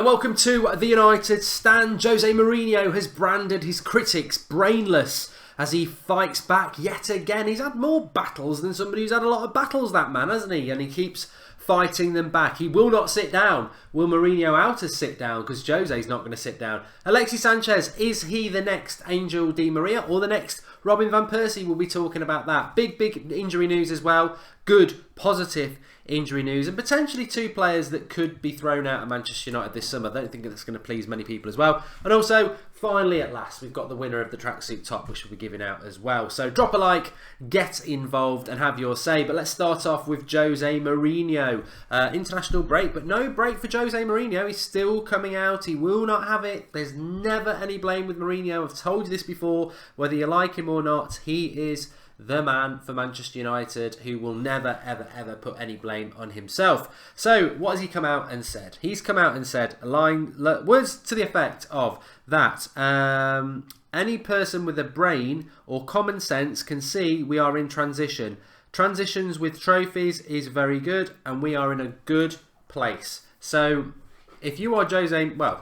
Welcome to the United Stand. Jose Mourinho has branded his critics brainless as he fights back yet again. He's had more battles than somebody who's had a lot of battles, that man, hasn't he? And he keeps fighting them back. He will not sit down. Will Mourinho out as sit down? Because Jose's not going to sit down. Alexis Sanchez, is he the next Angel Di Maria or the next Robin Van Persie? We'll be talking about that. Big injury news as well. Good, positive injury news, and potentially two players that could be thrown out of Manchester United this summer. I don't think that's going to please many people as well. And also, finally at last, we've got the winner of the tracksuit top, which we'll be giving out as well. So drop a like, get involved and have your say. But let's start off with Jose Mourinho. International break, but no break for Jose Mourinho. He's still coming out. He will not have it. There's never any blame with Mourinho. I've told you this before. Whether you like him or not, he is the man for Manchester United, who will never, ever put any blame on himself. So, what has he come out and said? He's come out and said words to the effect of that any person with a brain or common sense can see we are in transition. Transitions with trophies is very good, and we are in a good place. So, if you are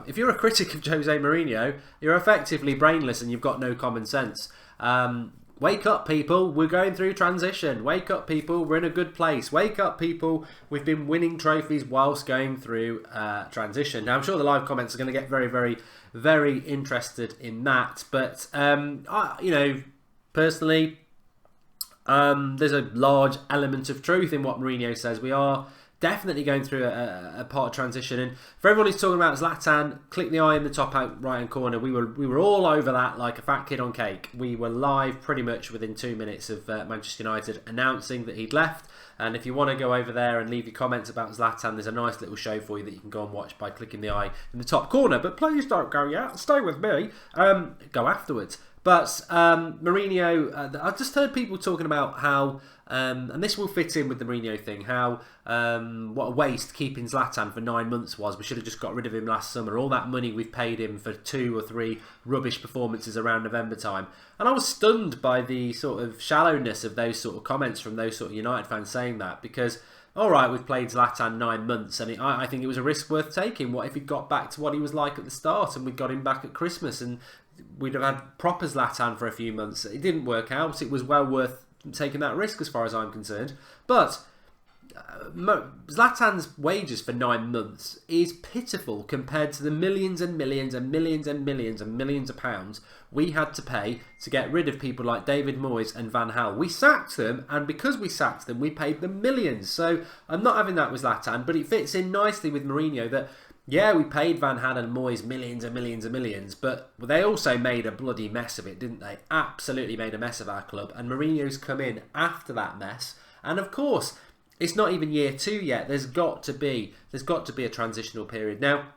if you're a critic of Jose Mourinho, you're effectively brainless and you've got no common sense. Wake up, people. We're going through transition. Wake up, people. We're in a good place. Wake up, people. We've been winning trophies whilst going through transition. Now, I'm sure the live comments are going to get very interested in that. But, personally, there's a large element of truth in what Mourinho says. We are definitely going through a part of transition, and for everyone who's talking about Zlatan, click the eye in the top right hand corner. We were all over that like a fat kid on cake. We were live pretty much within 2 minutes of Manchester United announcing that he'd left. And if you want to go over there and leave your comments about Zlatan, there's a nice little show for you that you can go and watch by clicking the eye in the top corner. But please don't go yet. Stay with me. Go afterwards. But Mourinho, I've just heard people talking about how, and this will fit in with the Mourinho thing, how what a waste keeping Zlatan for 9 months was. We should have just got rid of him last summer. All that money we've paid him for 2 or 3 rubbish performances around November time. And I was stunned by the sort of shallowness of those sort of comments from those sort of United fans saying that, because all right, we've played Zlatan 9 months, and I think it was a risk worth taking. What if he got back to what he was like at the start, and we got him back at Christmas, and we'd have had proper Zlatan for a few months? It didn't work out. It was well worth taking that risk as far as I'm concerned. But Zlatan's wages for 9 months is pitiful compared to the millions and millions and millions and millions and millions of pounds we had to pay to get rid of people like David Moyes and Van Gaal. We sacked them, and because we sacked them, we paid them millions. So I'm not having that with Zlatan, but it fits in nicely with Mourinho that, yeah, we paid Van Gaal and Moyes millions and millions and millions, but they also made a bloody mess of it, didn't they? Absolutely made a mess of our club, and Mourinho's come in after that mess. And of course, it's not even year 2 yet. There's got to be a transitional period. Now,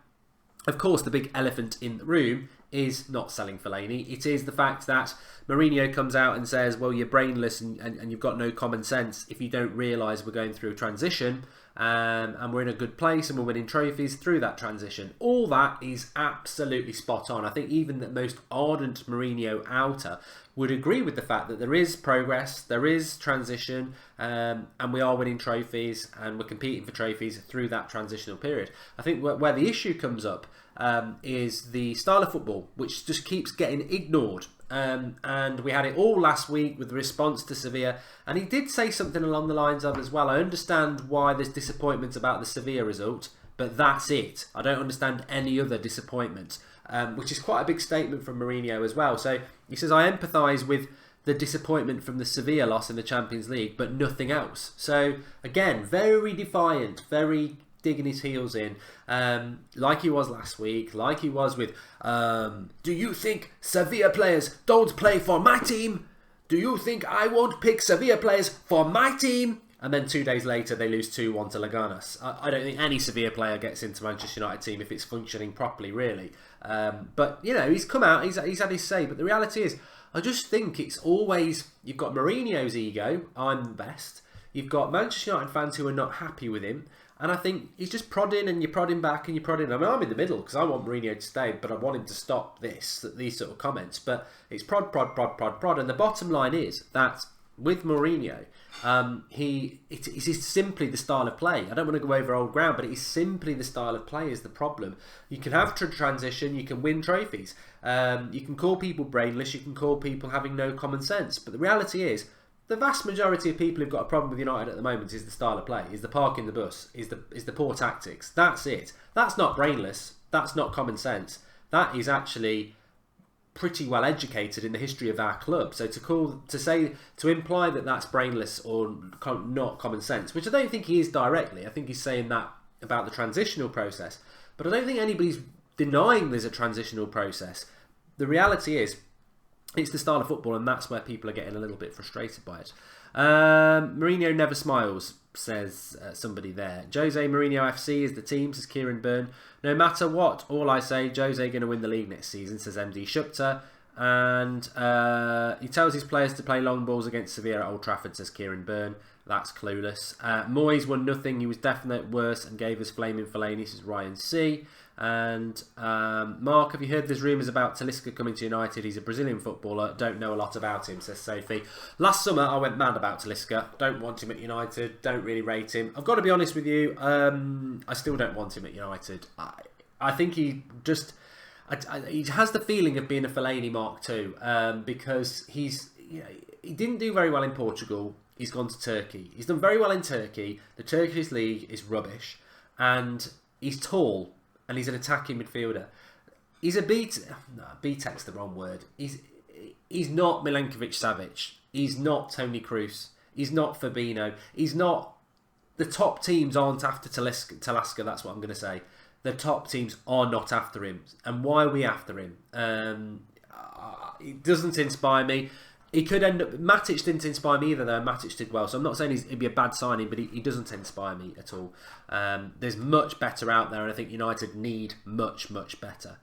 of course, the big elephant in the room is not selling Fellaini. It is the fact that Mourinho comes out and says, well, you're brainless and you've got no common sense if you don't realise we're going through a transition, and we're in a good place and we're winning trophies through that transition. All that is absolutely spot on. I think even the most ardent Mourinho outer would agree with the fact that there is progress, there is transition, and we are winning trophies and we're competing for trophies through that transitional period. I think where the issue comes up is the style of football, which just keeps getting ignored. And we had it all last week with the response to Sevilla, and he did say something along the lines of, as well, I understand why there's disappointment about the Sevilla result, but that's it. I don't understand any other disappointment, which is quite a big statement from Mourinho as well. So he says, I empathise with the disappointment from the Sevilla loss in the Champions League, but nothing else. So again, very defiant, very digging his heels in, like he was last week, like he was with, do you think Sevilla players don't play for my team? Do you think I won't pick Sevilla players for my team? And then 2 days later, they lose 2-1 to Leganes. I don't think any Sevilla player gets into Manchester United team if it's functioning properly, really. But, you know, he's come out, he's had his say. But the reality is, I just think it's always, you've got Mourinho's ego, I'm the best. You've got Manchester United fans who are not happy with him. And I think he's just prodding, and you're prodding back, and you're prodding. I mean, I'm in the middle because I want Mourinho to stay, but I want him to stop these sort of comments. But it's prod. And the bottom line is that with Mourinho, it is simply the style of play. I don't want to go over old ground, but it is simply the style of play is the problem. You can have transition, you can win trophies, you can call people brainless, you can call people having no common sense. But the reality is, the vast majority of people who've got a problem with United at the moment is the style of play, is the parking the bus, is the poor tactics. That's it. That's not brainless. That's not common sense. That is actually pretty well educated in the history of our club. So to imply that that's brainless or not common sense, which I don't think he is directly. I think he's saying that about the transitional process. But I don't think anybody's denying there's a transitional process. The reality is, it's the style of football, and that's where people are getting a little bit frustrated by it. Mourinho never smiles, says somebody there. Jose Mourinho FC is the team, says Kieran Byrne. No matter what, all I say, Jose going to win the league next season, says MD Shupta. And he tells his players to play long balls against Sevilla at Old Trafford, says Kieran Byrne. That's clueless. Moyes won nothing. He was definitely worse and gave us flaming Fellaini, says Ryan C. And Mark, have you heard there's rumours about Talisca coming to United? He's a Brazilian footballer. Don't know a lot about him, says Sophie. Last summer I went mad about Talisca. Don't want him at United. Don't really rate him. I've got to be honest with you. I still don't want him at United. I think he just... he has the feeling of being a Fellaini Mark II, because he didn't do very well in Portugal. He's gone to Turkey. He's done very well in Turkey. The Turkish league is rubbish, and he's tall, and he's an attacking midfielder. He's a B-Tech's the wrong word. He's not Milenkovic-Savic. He's not Toni Kroos. He's not Fabinho. He's not... The top teams aren't after Talisca, that's what I'm going to say. The top teams are not after him. And why are we after him? It doesn't inspire me. He could end up... Matic didn't inspire me either, though. Matic did well. So I'm not saying it'd be a bad signing, but he doesn't inspire me at all. There's much better out there, and I think United need much, much better.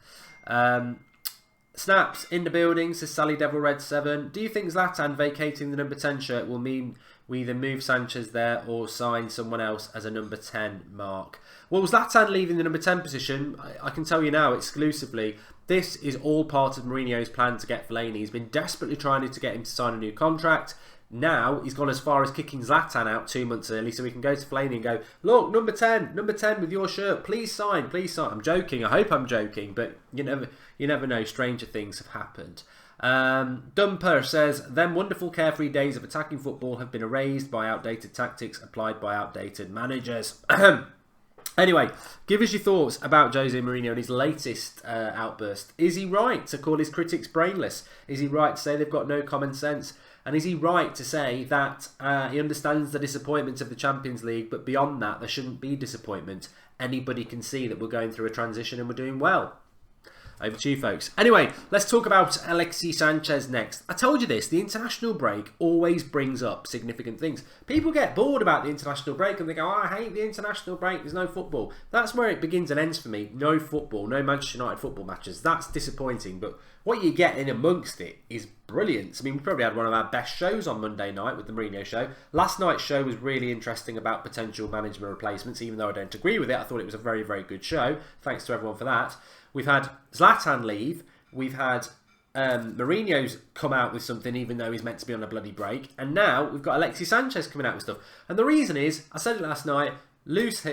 Snaps in the building, says Sally Devil Red 7. Do you think Zlatan vacating the number 10 shirt will mean we either move Sanchez there or sign someone else as a number 10 mark? Well, Zlatan leaving the number 10 position, I can tell you now exclusively, this is all part of Mourinho's plan to get Fellaini. He's been desperately trying to get him to sign a new contract. Now he's gone as far as kicking Zlatan out 2 months early, so we can go to Fellaini and go, look, number 10 with your shirt, please sign, please sign. I'm joking, I hope I'm joking, but you never know, stranger things have happened. Dumper says, them wonderful carefree days of attacking football have been erased by outdated tactics applied by outdated managers. Anyway, give us your thoughts about Jose Mourinho and his latest outburst. Is he right to call his critics brainless? Is he right to say they've got no common sense? And is he right to say that he understands the disappointment of the Champions League, but beyond that, there shouldn't be disappointment? Anybody can see that we're going through a transition and we're doing well. Over to you, folks. Anyway, let's talk about Alexis Sanchez next. I told you this, the international break always brings up significant things. People get bored about the international break and they go, oh, I hate the international break, there's no football. That's where it begins and ends for me. No football, no Manchester United football matches. That's disappointing, but what you get in amongst it is brilliant. I mean, we probably had one of our best shows on Monday night with the Mourinho show. Last night's show was really interesting about potential management replacements, even though I don't agree with it. I thought it was a very, very good show. Thanks to everyone for that. We've had Zlatan leave. We've had Mourinho's come out with something, even though he's meant to be on a bloody break. And now we've got Alexis Sanchez coming out with stuff. And the reason is, I said it last night, loose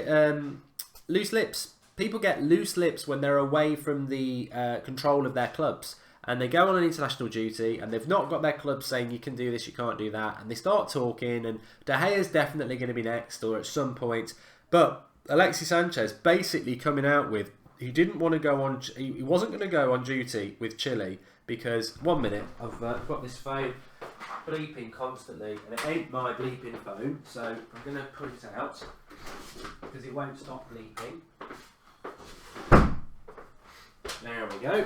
lips. People get loose lips when they're away from the control of their clubs. And they go on an international duty, and they've not got their club saying, you can do this, you can't do that. And they start talking, and De Gea's definitely going to be next, or at some point. But Alexis Sanchez basically coming out with, he didn't want to go on. He wasn't going to go on duty with Chile because 1 minute I've got this phone bleeping constantly, and it ain't my bleeping phone, so I'm going to put it out because it won't stop bleeping. There we go.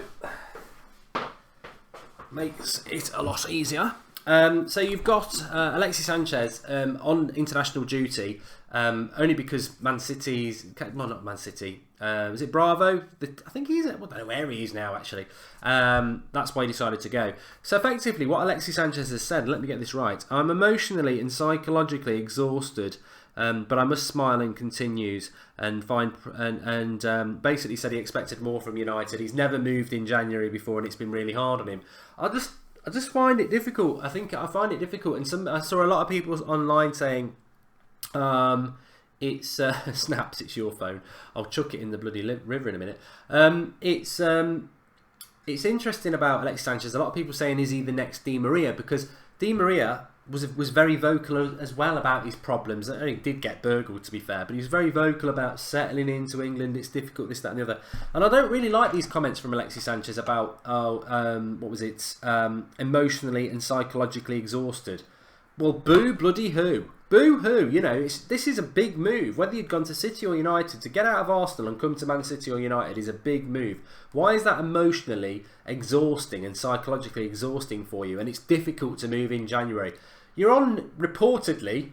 Makes it a lot easier. So you've got Alexis Sanchez on international duty, only because Man City's... Well, not Man City. Is it Bravo? I think he's... I don't know where he is now, actually. That's why he decided to go. So effectively, what Alexis Sanchez has said, let me get this right, I'm emotionally and psychologically exhausted, but I must smile, and continues, and basically said he expected more from United. He's never moved in January before, and it's been really hard on him. I just find it difficult. I find it difficult, and I saw a lot of people online saying, it's snaps. It's your phone. I'll chuck it in the bloody river in a minute. It's interesting about Alexis Sanchez. A lot of people saying, is he the next Di Maria? Because Di Maria was very vocal as well about his problems. He did get burgled, to be fair, but he was very vocal about settling into England. It's difficult, this, that, and the other. And I don't really like these comments from Alexis Sanchez about emotionally and psychologically exhausted. Well, boo bloody who? Boo hoo! You know, this is a big move. Whether you'd gone to City or United, to get out of Arsenal and come to Man City or United is a big move. Why is that emotionally exhausting and psychologically exhausting for you? And it's difficult to move in January. You're on, reportedly,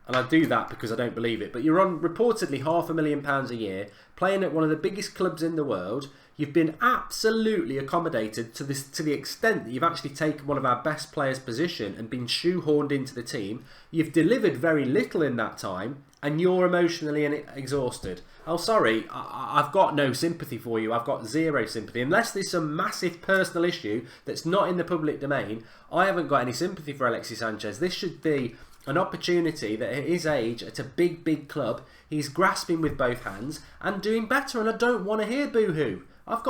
and I do that because I don't believe it, but you're on reportedly £500,000 a year, playing at one of the biggest clubs in the world. You've been absolutely accommodated to the extent that you've actually taken one of our best players' position and been shoehorned into the team. You've delivered very little in that time, and you're emotionally exhausted. Oh, sorry, I've got no sympathy for you. I've got zero sympathy. Unless there's some massive personal issue that's not in the public domain, I haven't got any sympathy for Alexis Sanchez. This should be an opportunity that at his age, at a big, big club, he's grasping with both hands and doing better, and I don't want to hear boo-hoo. I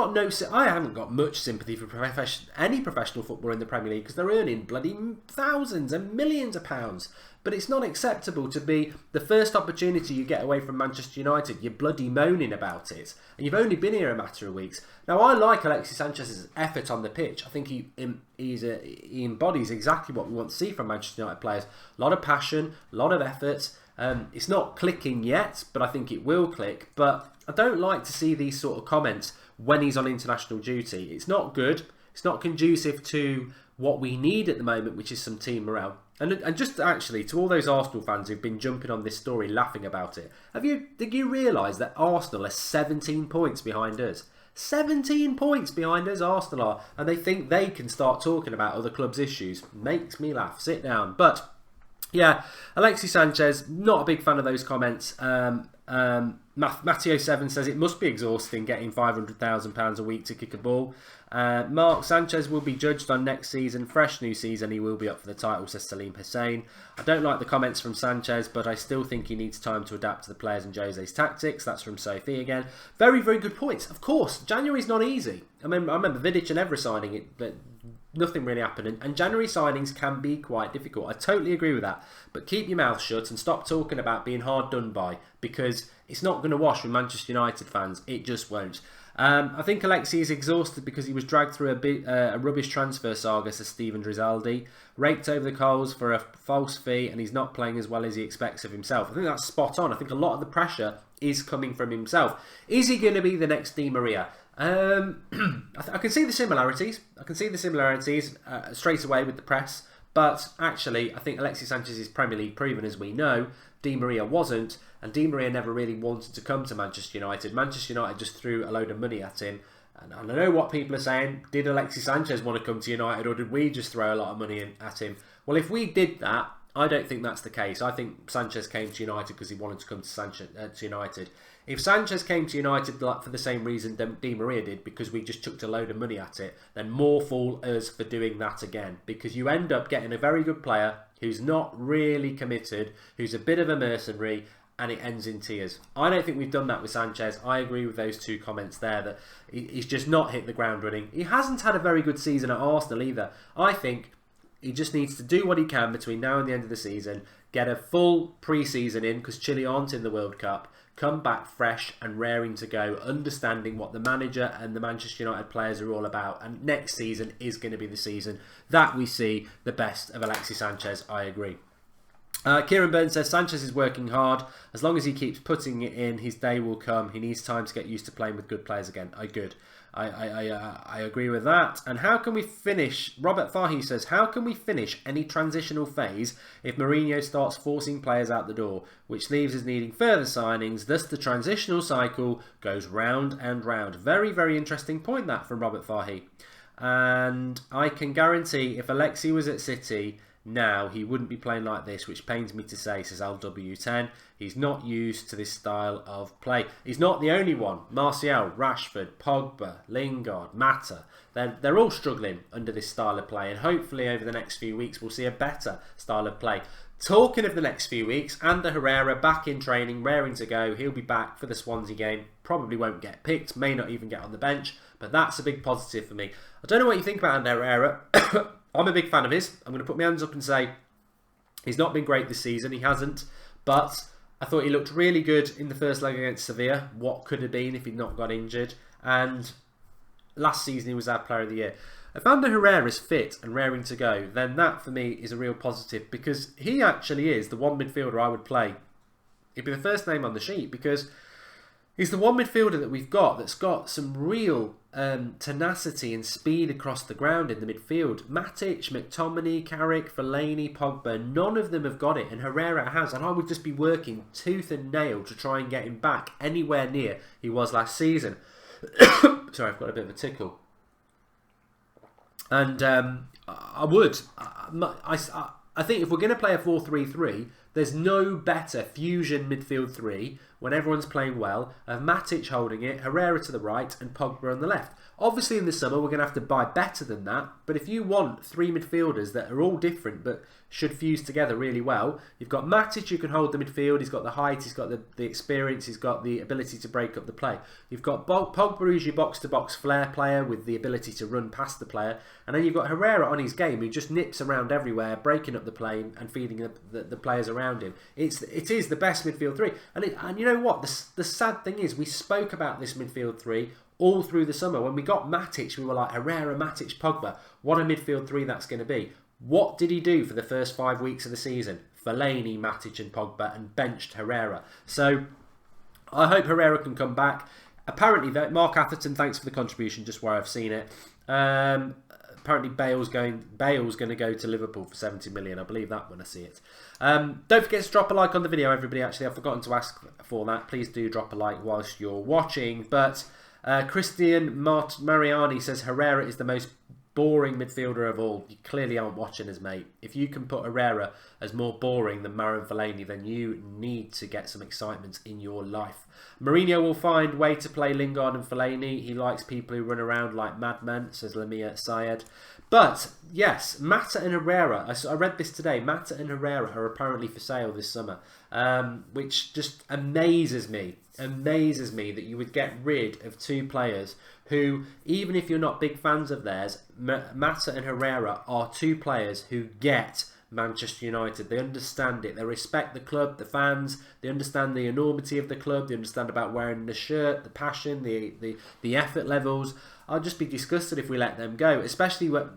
haven't got much sympathy for any professional footballer in the Premier League because they're earning bloody thousands and millions of pounds. But it's not acceptable to be the first opportunity you get away from Manchester United, you're bloody moaning about it. And you've only been here a matter of weeks. Now, I like Alexis Sanchez's effort on the pitch. I think he embodies exactly what we want to see from Manchester United players. A lot of passion, a lot of effort. It's not clicking yet, but I think it will click. But I don't like to see these sort of comments when he's on international duty. It's not good. It's not conducive to what we need at the moment, which is some team morale. And just actually, to all those Arsenal fans who've been jumping on this story, laughing about it, did you realise that Arsenal are 17 points behind us? 17 points behind us, Arsenal are. And they think they can start talking about other clubs' issues. Makes me laugh. Sit down. But, yeah, Alexis Sanchez, not a big fan of those comments. Matteo7 says it must be exhausting getting £500,000 a week to kick a ball. Mark, Sanchez will be judged on next season. Fresh new season, he will be up for the title, says Salim Hussein. I don't like the comments from Sanchez, but I still think he needs time to adapt to the players and Jose's tactics. That's from Sophie again. Very, very good points. Of course, January's not easy. I remember Vidic and Evra signing it, but nothing really happened. And January signings can be quite difficult. I totally agree with that. But keep your mouth shut and stop talking about being hard done by, because it's not going to wash with Manchester United fans. It just won't. I think Alexi is exhausted because he was dragged through a rubbish transfer saga, says Stephen Drizaldi. Raked over the coals for a false fee, and he's not playing as well as he expects of himself. I think that's spot on. I think a lot of the pressure is coming from himself. Is he going to be the next Di Maria? I can see the similarities. Straight away with the press. But actually, I think Alexis Sanchez is Premier League proven, as we know. Di Maria wasn't, and Di Maria never really wanted to come to Manchester United. Manchester United just threw a load of money at him. And I know what people are saying. Did Alexis Sanchez want to come to United, or did we just throw a lot of money at him? Well, if we did that, I don't think that's the case. I think Sanchez came to United because he wanted to come to United. If Sanchez came to United for the same reason Di Maria did, because we just chucked a load of money at it, then more fool us for doing that again. Because you end up getting a very good player who's not really committed, who's a bit of a mercenary, and it ends in tears. I don't think we've done that with Sanchez. I agree with those two comments there, that he's just not hit the ground running. He hasn't had a very good season at Arsenal either. I think he just needs to do what he can between now and the end of the season, get a full pre-season in, because Chile aren't in the World Cup, come back fresh and raring to go, understanding what the manager and the Manchester United players are all about. And next season is going to be the season that we see the best of Alexis Sanchez. I agree. Kieran Burns says Sanchez is working hard. As long as he keeps putting it in, his day will come. He needs time to get used to playing with good players again. I agree with that. And how can we finish? Robert Fahy says, how can we finish any transitional phase if Mourinho starts forcing players out the door, which leaves us needing further signings? Thus, the transitional cycle goes round and round. Very, very interesting point that from Robert Fahy. And I can guarantee if Alexi was at City, now, he wouldn't be playing like this, which pains me to say, says LW10. He's not used to this style of play. He's not the only one. Martial, Rashford, Pogba, Lingard, Mata, they're all struggling under this style of play, and hopefully over the next few weeks we'll see a better style of play. Talking of the next few weeks, Ander Herrera back in training, raring to go. He'll be back for the Swansea game. Probably won't get picked, may not even get on the bench, but that's a big positive for me. I don't know what you think about Ander Herrera. I'm a big fan of his. I'm going to put my hands up and say he's not been great this season. He hasn't. But I thought he looked really good in the first leg against Sevilla. What could have been if he'd not got injured. And last season he was our player of the year. If Ander Herrera is fit and raring to go, then that for me is a real positive, because he actually is the one midfielder I would play. He'd be the first name on the sheet, because he's the one midfielder that we've got that's got some real tenacity and speed across the ground in the midfield. Matic, McTominay, Carrick, Fellaini, Pogba, none of them have got it, and Herrera has, and I would just be working tooth and nail to try and get him back anywhere near he was last season. Sorry, I've got a bit of a tickle. And I would. I think if we're going to play a 4-3-3, there's no better fusion midfield three when everyone's playing well of Matic holding it, Herrera to the right and Pogba on the left. Obviously in the summer we're going to have to buy better than that, but if you want three midfielders that are all different but should fuse together really well, you've got Matic who can hold the midfield, he's got the height, he's got the experience, he's got the ability to break up the play. You've got Pogba who's your box-to-box flair player with the ability to run past the player, and then you've got Herrera on his game who just nips around everywhere, breaking up the play and feeding the players around him. It is the best midfield three, and you know what? The sad thing is we spoke about this midfield three all through the summer. When we got Matic, we were like, Herrera, Matic, Pogba, what a midfield three that's going to be. What did he do for the first 5 weeks of the season? Fellaini, Matic and Pogba, and benched Herrera. So I hope Herrera can come back. Apparently, Mark Atherton, thanks for the contribution, just where I've seen it. Apparently Bale's going to go to Liverpool for 70 million. I believe that when I see it. Don't forget to drop a like on the video, everybody. Actually, I've forgotten to ask for that. Please do drop a like whilst you're watching. But Christian Mariani says Herrera is the most boring midfielder of all. You clearly aren't watching us, mate. If you can put Herrera as more boring than Marouane Fellaini, then you need to get some excitement in your life. Mourinho will find way to play Lingard and Fellaini. He likes people who run around like madmen, says Lamia Syed. But yes, Mata and Herrera, I read this today, Mata and Herrera are apparently for sale this summer, which just amazes me that you would get rid of two players who, even if you're not big fans of theirs, Mata and Herrera are two players who get Manchester United. They understand it. They respect the club, the fans. They understand the enormity of the club. They understand about wearing the shirt, the passion, the effort levels. I'll just be disgusted if we let them go. Especially when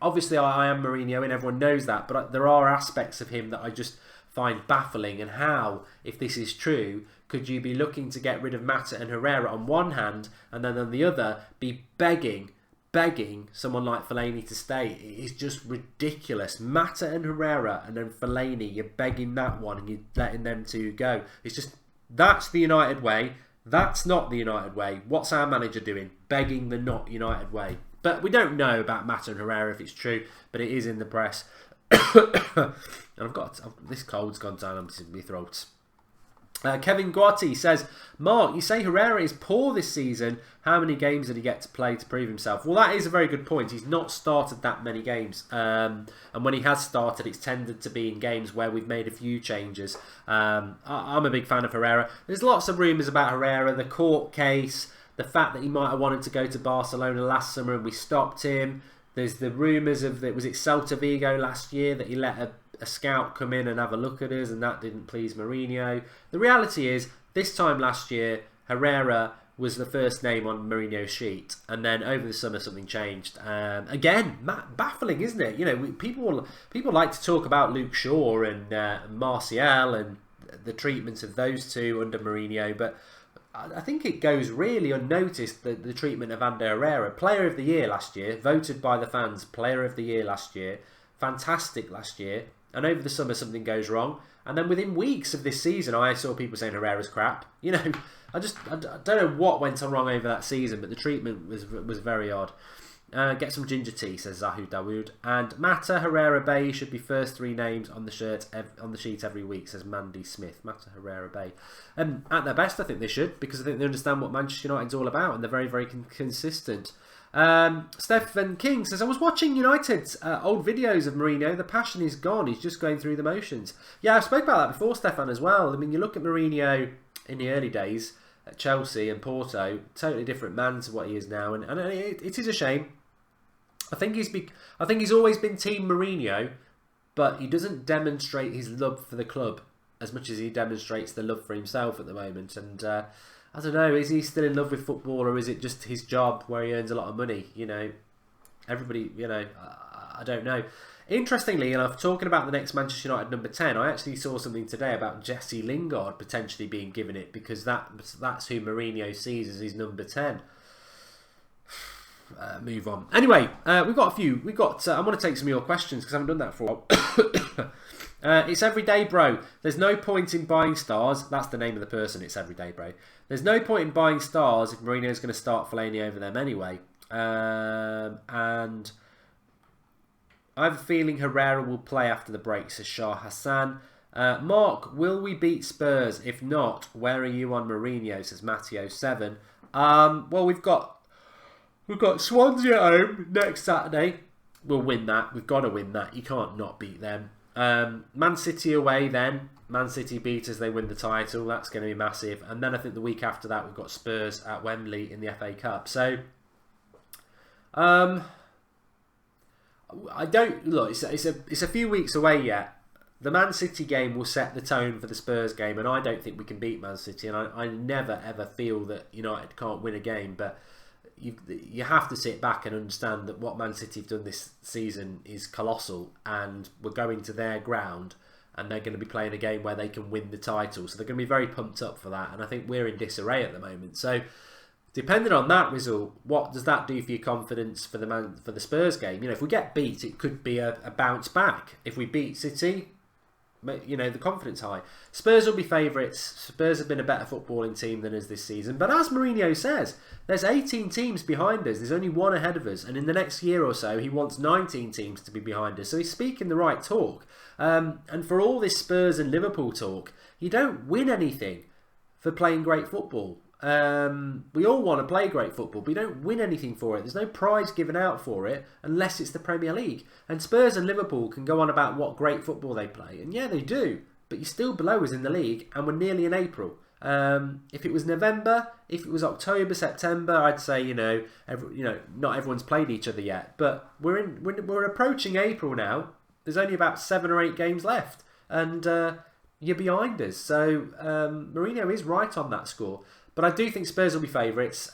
obviously I am Mourinho and everyone knows that, but there are aspects of him that I just find baffling. And how, if this is true, could you be looking to get rid of Mata and Herrera on one hand, and then on the other be begging someone like Fellaini to stay? It is just ridiculous. Mata and Herrera, and then Fellaini, you're begging that one and you're letting them two go. It's just, that's the United way. That's not the United way. What's our manager doing? Begging the not United way. But we don't know about Mata and Herrera if it's true, but it is in the press. And this cold's gone down my throat. Kevin Guati says, Mark, you say Herrera is poor this season. How many games did he get to play to prove himself? Well, that is a very good point. He's not started that many games. And when he has started, it's tended to be in games where we've made a few changes. I'm a big fan of Herrera. There's lots of rumours about Herrera, the court case, the fact that he might have wanted to go to Barcelona last summer and we stopped him. There's the rumours of, was it Celta Vigo last year that he let a scout come in and have a look at us, and that didn't please Mourinho. The reality is, this time last year, Herrera was the first name on Mourinho's sheet, and then over the summer something changed. Again, baffling, isn't it? You know, people like to talk about Luke Shaw and Martial and the treatment of those two under Mourinho, but I think it goes really unnoticed, the treatment of Ander Herrera. Player of the Year last year, voted by the fans, Player of the Year last year, fantastic last year. And over the summer something goes wrong, and then within weeks of this season I saw people saying Herrera's crap. You know, I don't know what went on wrong over that season, but the treatment was very odd. Get some ginger tea, says Zahu Dawood. And Mata, Herrera, Bay should be first 3 names on the sheet every week, says Mandy Smith. Mata, Herrera, Bay. At their best, I think they should, because I think they understand what Manchester United's all about, and they're very, very consistent. Stephen King says, I was watching United's old videos of Mourinho. The passion is gone. He's just going through the motions. Yeah, I spoke about that before, Stefan, as well. I mean, you look at Mourinho in the early days at Chelsea and Porto, totally different man to what he is now, and it is a shame. I think he's always been Team Mourinho, but he doesn't demonstrate his love for the club as much as he demonstrates the love for himself at the moment. And I don't know, is he still in love with football, or is it just his job where he earns a lot of money? You know, everybody, you know, I don't know. Interestingly enough, talking about the next Manchester United number 10, I actually saw something today about Jesse Lingard potentially being given it, because that's who Mourinho sees as his number 10. Move on. Anyway, we've got a few. I want to take some of your questions because I haven't done that for a while. It's Everyday Bro. There's no point in buying stars. That's the name of the person. It's Everyday Bro. There's no point in buying stars if Mourinho's going to start Fellaini over them anyway. And I have a feeling Herrera will play after the break, says Shah Hassan. Mark, will we beat Spurs? If not, where are you on Mourinho? Says Matteo7. Well, we've got Swansea at home next Saturday. We'll win that. We've got to win that. You can't not beat them. Man City away then. Man City beat us. They win the title. That's going to be massive. And then I think the week after that we've got Spurs at Wembley in the FA Cup. So, I don't... Look, it's a few weeks away yet. The Man City game will set the tone for the Spurs game. And I don't think we can beat Man City. And I never, ever feel that United can't win a game. But... You have to sit back and understand that what Man City have done this season is colossal, and we're going to their ground and they're going to be playing a game where they can win the title, so they're going to be very pumped up for that, and I think we're in disarray at the moment. So depending on that result, what does that do for your confidence for the Spurs game? You know, if we get beat, it could be a bounce back. If we beat City, you know, the confidence high. Spurs will be favourites. Spurs have been a better footballing team than us this season. But as Mourinho says, there's 18 teams behind us. There's only one ahead of us. And in the next year or so, he wants 19 teams to be behind us. So he's speaking the right talk. And for all this Spurs and Liverpool talk, you don't win anything for playing great football. We all want to play great football, but you don't win anything for it. There's no prize given out for it unless it's the Premier League. And Spurs and Liverpool can go on about what great football they play, and yeah, they do. But you're still below us in the league, and we're nearly in April. If it was November, if it was October, September, I'd say not everyone's played each other yet. But we're approaching April now. There's only about 7 or 8 games left, and you're behind us. So Mourinho is right on that score. But I do think Spurs will be favourites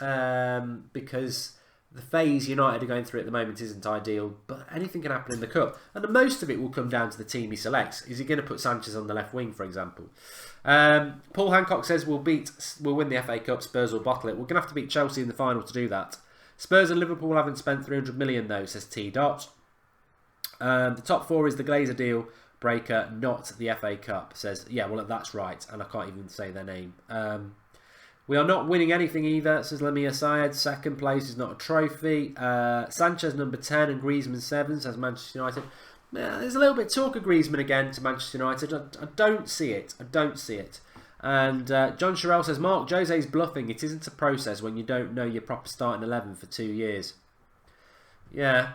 because the phase United are going through at the moment isn't ideal. But anything can happen in the Cup. And the most of it will come down to the team he selects. Is he going to put Sanchez on the left wing, for example? Paul Hancock says we'll win the FA Cup. Spurs will bottle it. We're going to have to beat Chelsea in the final to do that. Spurs and Liverpool haven't spent 300 million though, says T. Dot. The top 4 is the Glazer deal breaker, not the FA Cup. Says, yeah, well, that's right. And I can't even say their name. We are not winning anything either, says Lamia Syed. Second place is not a trophy. Sanchez number 10 and Griezmann 7, says Manchester United. There's a little bit talk of Griezmann again to Manchester United. I don't see it. I don't see it. And John Sherrill says, Mark, Jose's bluffing. It isn't a process when you don't know your proper starting 11 for 2 years. Yeah.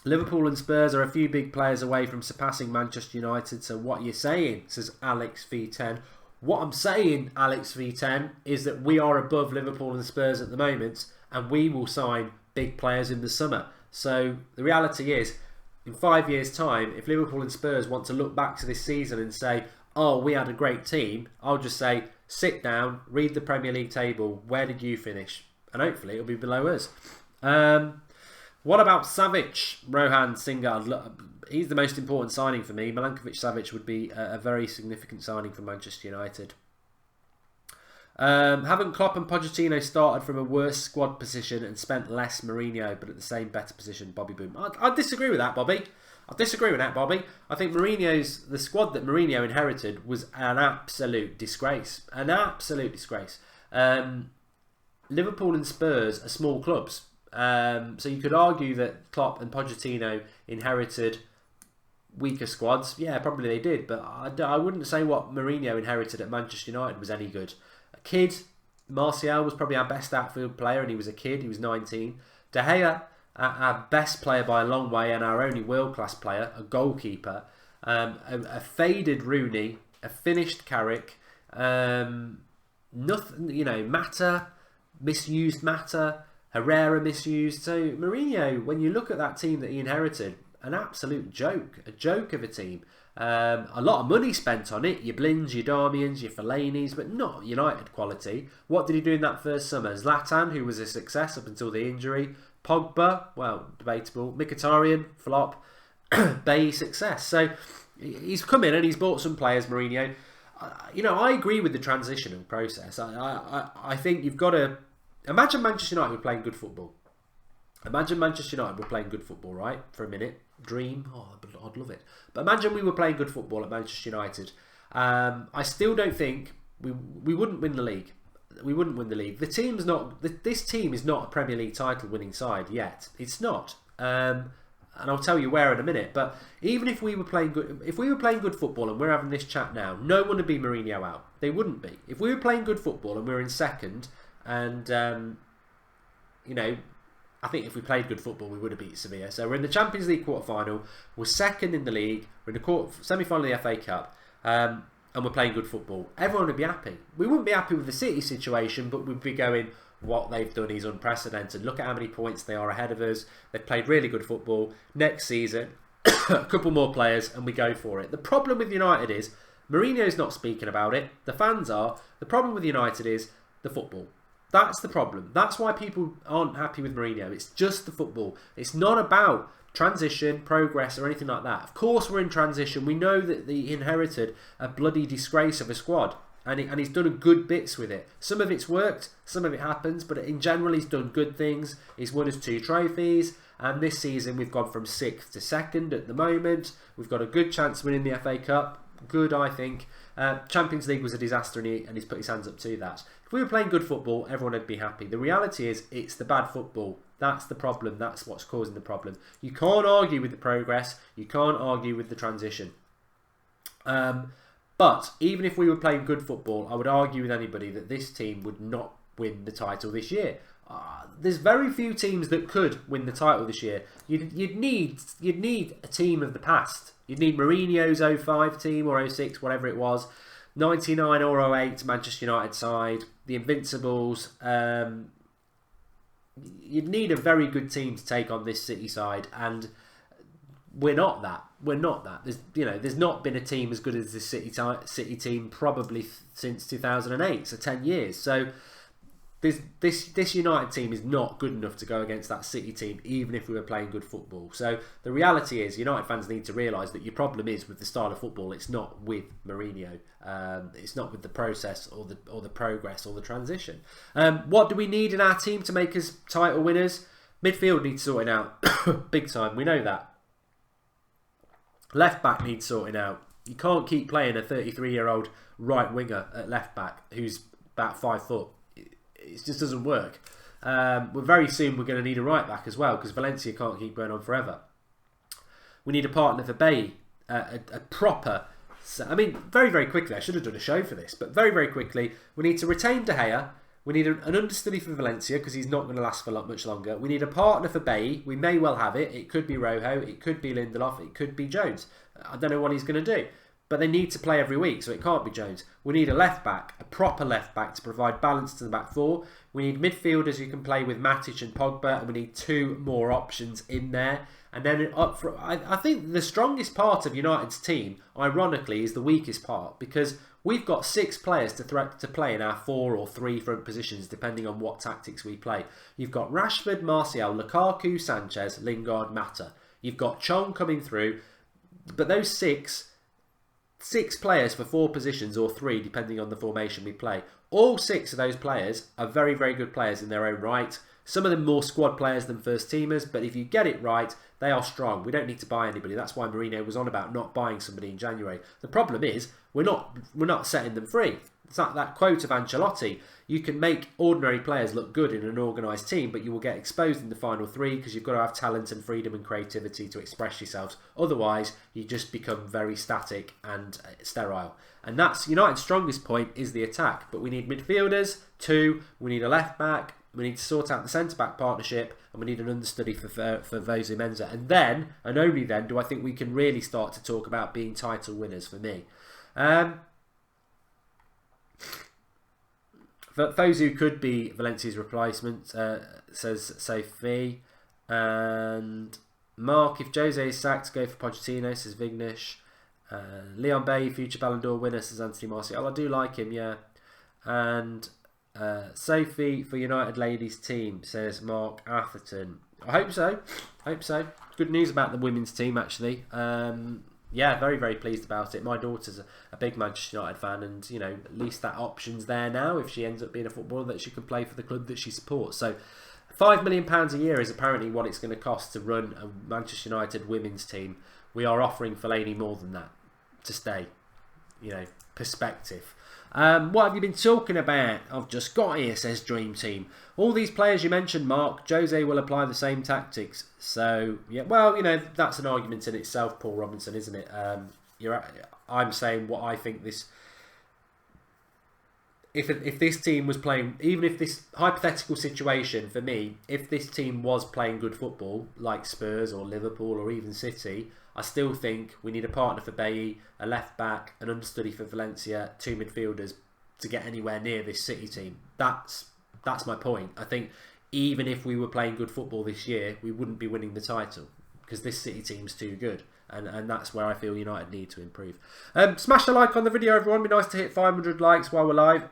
Liverpool and Spurs are a few big players away from surpassing Manchester United. So what are you saying, says Alex V10. What I'm saying, Alex V10, is that we are above Liverpool and Spurs at the moment, and we will sign big players in the summer. So the reality is, in 5 years' time, if Liverpool and Spurs want to look back to this season and say, oh, we had a great team, I'll just say, sit down, read the Premier League table, where did you finish? And hopefully it'll be below us. What about Savic? Rohan Singard. He's the most important signing for me. Milankovic-Savic would be a very significant signing for Manchester United. Haven't Klopp and Pochettino started from a worse squad position and spent less Mourinho, but at the same better position? Bobby Boom. I disagree with that, Bobby. I disagree with that, Bobby. I think the squad that Mourinho inherited was an absolute disgrace. An absolute disgrace. Liverpool and Spurs are small clubs. So you could argue that Klopp and Pochettino inherited weaker squads. Yeah, probably they did, but I wouldn't say what Mourinho inherited at Manchester United was any good. A kid, Martial was probably our best outfield player, and he was a kid. He was 19. De Gea, our best player by a long way, and our only world-class player, a goalkeeper. A faded Rooney, a finished Carrick. Nothing, Mata, misused Mata. Herrera misused. So Mourinho, when you look at that team that he inherited, an absolute joke. A joke of a team. A lot of money spent on it. Your Blins, your Darmians, your Fellaini's, but not United quality. What did he do in that first summer? Zlatan, who was a success up until the injury. Pogba, well, debatable. Mkhitaryan, flop. Bay, success. So he's come in and he's bought some players, Mourinho. I agree with the transitional process. I think you've got to... Imagine Manchester United were playing good football. Imagine Manchester United were playing good football, right? For a minute. Dream. Oh, I'd love it. But imagine we were playing good football at Manchester United. I still don't think... We wouldn't win the league. We wouldn't win the league. This team is not a Premier League title winning side yet. It's not. And I'll tell you where in a minute. But even if we were playing good football and we're having this chat now, no one would be Mourinho out. They wouldn't be. If we were playing good football and we were in second, and I think if we played good football, we would have beat Sevilla. So we're in the Champions League quarter-final. We're second in the league. We're in the semi-final of the FA Cup. And we're playing good football. Everyone would be happy. We wouldn't be happy with the City situation, but we'd be going, what they've done is unprecedented. Look at how many points they are ahead of us. They've played really good football. Next season, a couple more players, and we go for it. The problem with United is, Mourinho's not speaking about it. The fans are. The problem with United is the football. That's the problem. That's why people aren't happy with Mourinho. It's just the football. It's not about transition, progress, or anything like that. Of course we're in transition. We know that he inherited a bloody disgrace of a squad. And he's done good bits with it. Some of it's worked, some of it happens, but in general he's done good things. He's won us 2 trophies, and this season we've gone from 6th to 2nd at the moment. We've got a good chance of winning the FA Cup. Good, I think. Champions League was a disaster, and he's put his hands up to that. If we were playing good football, everyone would be happy. The reality is, it's the bad football. That's the problem. That's what's causing the problem. You can't argue with the progress. You can't argue with the transition. But even if we were playing good football, I would argue with anybody that this team would not win the title this year. There's very few teams that could win the title this year. You'd need a team of the past. You'd need Mourinho's 05 team or 06, whatever it was, 99 or 08 Manchester United side, the Invincibles. You'd need a very good team to take on this City side, and we're not that. We're not that. There's not been a team as good as this City team probably since 2008, so 10 years. So this United team is not good enough to go against that City team, even if we were playing good football. So the reality is, United fans need to realise that your problem is with the style of football. It's not with Mourinho. It's not with the process or the progress or the transition. What do we need in our team to make us title winners? Midfield needs sorting out big time. We know that. Left back needs sorting out. You can't keep playing a 33-year-old right winger at left back who's about 5 foot. It just doesn't work. Very soon we're going to need a right back as well, because Valencia can't keep going on forever. We need a partner for Bay, a proper... I mean, very, very quickly, I should have done a show for this, but very, very quickly, we need to retain De Gea. We need an understudy for Valencia, because he's not going to last for much longer. We need a partner for Bay. We may well have it. It could be Rojo. It could be Lindelof. It could be Jones. I don't know what he's going to do. But they need to play every week, so it can't be Jones. We need a left back, a proper left back, to provide balance to the back four. We need midfielders who can play with Matic and Pogba, and we need 2 more options in there. And then up front, I think the strongest part of United's team, ironically, is the weakest part, because we've got 6 players to play in our 4 or 3 front positions, depending on what tactics we play. You've got Rashford, Martial, Lukaku, Sanchez, Lingard, Mata. You've got Chong coming through, but those 6 players for 4 positions, or 3 depending on the formation we play. All 6 of those players are very, very good players in their own right. Some of them more squad players than first teamers, but if you get it right, they are strong. We don't need to buy anybody. That's why Mourinho was on about not buying somebody in January. The problem is we're not setting them free. It's like that quote of Ancelotti: you can make ordinary players look good in an organised team, but you will get exposed in the final three because you've got to have talent and freedom and creativity to express yourselves. Otherwise, you just become very static and sterile. And that's United's strongest point, is the attack. But we need midfielders, 2, we need a left back, we need to sort out the centre-back partnership, and we need an understudy for Vozu Mensah. And then, and only then, do I think we can really start to talk about being title winners for me. Fosu could be Valencia's replacement, says Sophie. And Mark, if Jose is sacked, go for Pochettino, says Vignesh. Leon Bailey, future Ballon d'Or winner, says Anthony Martial. I do like him, yeah. And Sophie for United ladies team, says Mark Atherton. I hope so. Good news about the women's team, actually. Yeah, very, very pleased about it. My daughter's a big Manchester United fan, and you know, at least that option's there now. If she ends up being a footballer, that she can play for the club that she supports. So, £5 million a year is apparently what it's going to cost to run a Manchester United women's team. We are offering Fellaini more than that to stay. You know, perspective. What have you been talking about? I've just got here, says Dream Team. All these players you mentioned, Mark, Jose will apply the same tactics. So, yeah, well, you know, that's an argument in itself, Paul Robinson, isn't it? I'm saying what I think this... If this team was playing, even if this hypothetical situation for me, if this team was playing good football, like Spurs or Liverpool or even City, I still think we need a partner for Bailly, a left back, an understudy for Valencia, 2 midfielders to get anywhere near this City team. That's my point. I think even if we were playing good football this year, we wouldn't be winning the title because this City team's too good. And that's where I feel United need to improve. Smash a like on the video, everyone. It'd be nice to hit 500 likes while we're live.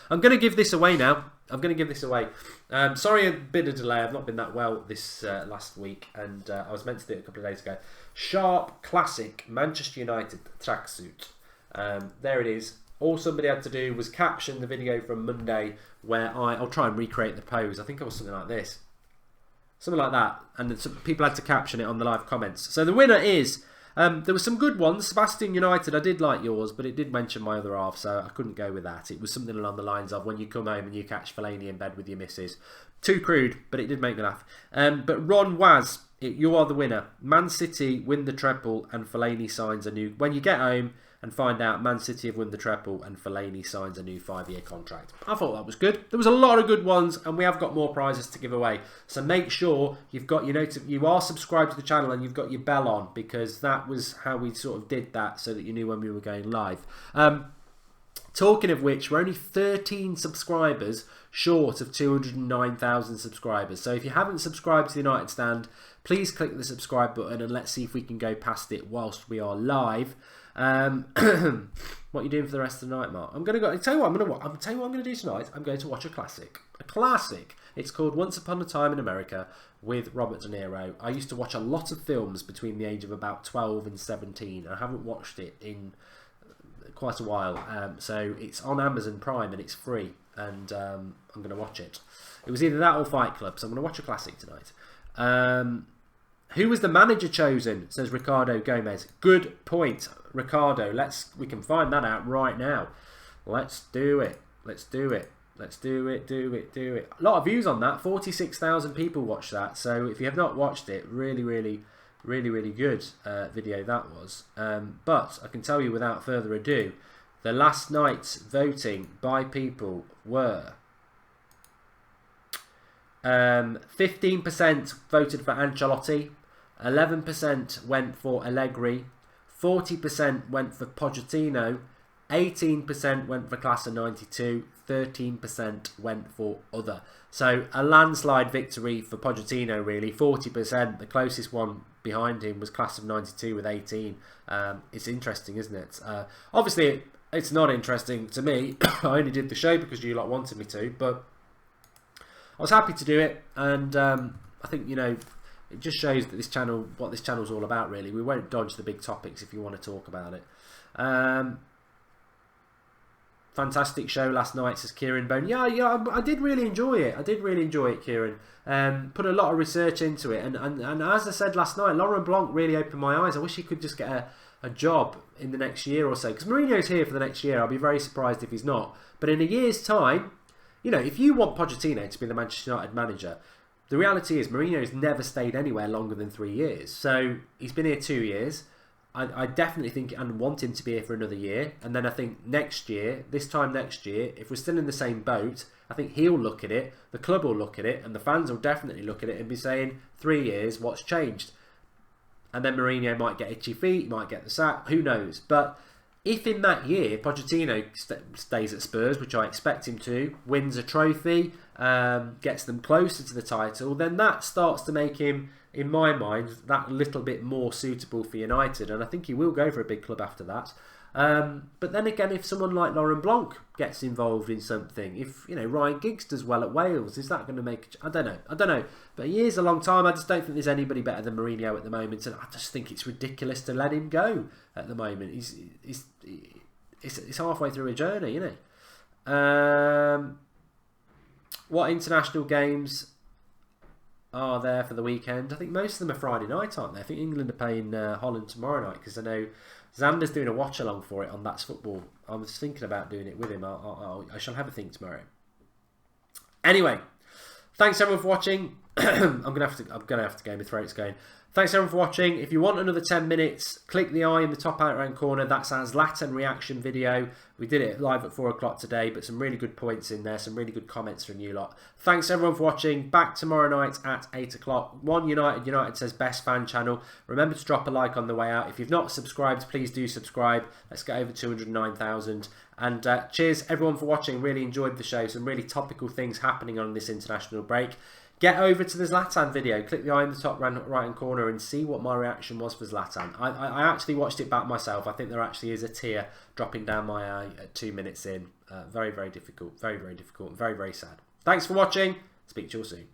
I'm going to give this away now. Sorry, a bit of delay. I've not been that well this last week, and I was meant to do it a couple of days ago. Sharp Classic Manchester United tracksuit. There it is. All somebody had to do was caption the video from Monday where I'll try and recreate the pose. I think I was something like this. Something like that. And some people had to caption it on the live comments. So the winner is... there were some good ones. Sebastian United, I did like yours, but it did mention my other half, so I couldn't go with that. It was something along the lines of when you come home and you catch Fellaini in bed with your missus. Too crude, but it did make me laugh. But Ron Waz, you are the winner. Man City win the treble and Fellaini signs a new... When you get home and find out Man City have won the treble and Fellaini signs a new 5-year contract. I thought that was good. There was a lot of good ones, and we have got more prizes to give away. So make sure you've got you are subscribed to the channel and you've got your bell on, because that was how we sort of did that, so that you knew when we were going live. Talking of which, we're only 13 subscribers short of 209,000 subscribers. So if you haven't subscribed to the United Stand, please click the subscribe button and let's see if we can go past it whilst we are live. What are you doing for the rest of the night, Mark? I'm going to go. Tell you what I'm going to do tonight. I'm going to watch a classic. A classic. It's called Once Upon a Time in America with Robert De Niro. I used to watch a lot of films between the age of about 12 and 17. I haven't watched it in quite a while. So it's on Amazon Prime and it's free. And I'm going to watch it. It was either that or Fight Club. So I'm going to watch a classic tonight. Who was the manager chosen? Says Ricardo Gomez. Good point, Ricardo. We can find that out right now. Let's do it. Do it. A lot of views on that. 46,000 people watched that. So if you have not watched it, really good video that was. But I can tell you without further ado, the last night's voting by people were 15% voted for Ancelotti, 11% went for Allegri, 40% went for Pochettino, 18% went for Class of 92, 13% went for other. So a landslide victory for Pochettino, really. 40%. The closest one behind him was Class of 92 with 18. It's interesting, isn't it? Obviously, it's not interesting to me. I only did the show because you lot wanted me to, but I was happy to do it, and I think, you know, it just shows that this channel, what this channel's all about, really. We won't dodge the big topics if you want to talk about it. Fantastic show last night, says Kieran Bone. Yeah, I did really enjoy it. Kieran. Put a lot of research into it, and as I said last night, Laurent Blanc really opened my eyes. I wish he could just get a job in the next year or so. Because Mourinho's here for the next year. I'll be very surprised if he's not. But in a year's time, you know, if you want Pochettino to be the Manchester United manager, the reality is Mourinho's never stayed anywhere longer than 3 years. So he's been here 2 years. I definitely think and want him to be here for another year. And then I think next year, this time next year, if we're still in the same boat, I think he'll look at it, the club will look at it, and the fans will definitely look at it and be saying, 3 years, what's changed? And then Mourinho might get itchy feet, might get the sack, who knows? But if in that year Pochettino stays at Spurs, which I expect him to, wins a trophy, gets them closer to the title, then that starts to make him, in my mind, that little bit more suitable for United. And I think he will go for a big club after that. But then again, if someone like Laurent Blanc gets involved in something, if Ryan Giggs does well at Wales, is that going to make? I don't know. But a year's a long time. I just don't think there's anybody better than Mourinho at the moment, and I just think it's ridiculous to let him go at the moment. He's halfway through a journey, isn't he? What international games are there for the weekend? I think most of them are Friday night, aren't they? I think England are playing Holland tomorrow night, because I know Xander's doing a watch along for it on That's Football. I was thinking about doing it with him. I shall have a think tomorrow. Anyway, thanks everyone for watching. I'm gonna have to go. My throat's going. Thanks everyone for watching. If you want another 10 minutes, click the eye in the top right hand corner. That's our Zlatan reaction video. We did it live at 4 o'clock today, but some really good points in there, some really good comments from you lot. Thanks everyone for watching. Back tomorrow night at 8 o'clock. One United says best fan channel. Remember to drop a like on the way out. If you've not subscribed, please do subscribe. Let's get over 209,000. And cheers everyone for watching. Really enjoyed the show. Some really topical things happening on this international break. Get over to the Zlatan video, click the eye in the top right hand corner and see what my reaction was for Zlatan. I actually watched it back myself. I think there actually is a tear dropping down my eye at 2 minutes in. Very, very difficult. Very, very difficult. Very, very sad. Thanks for watching. Speak to you all soon.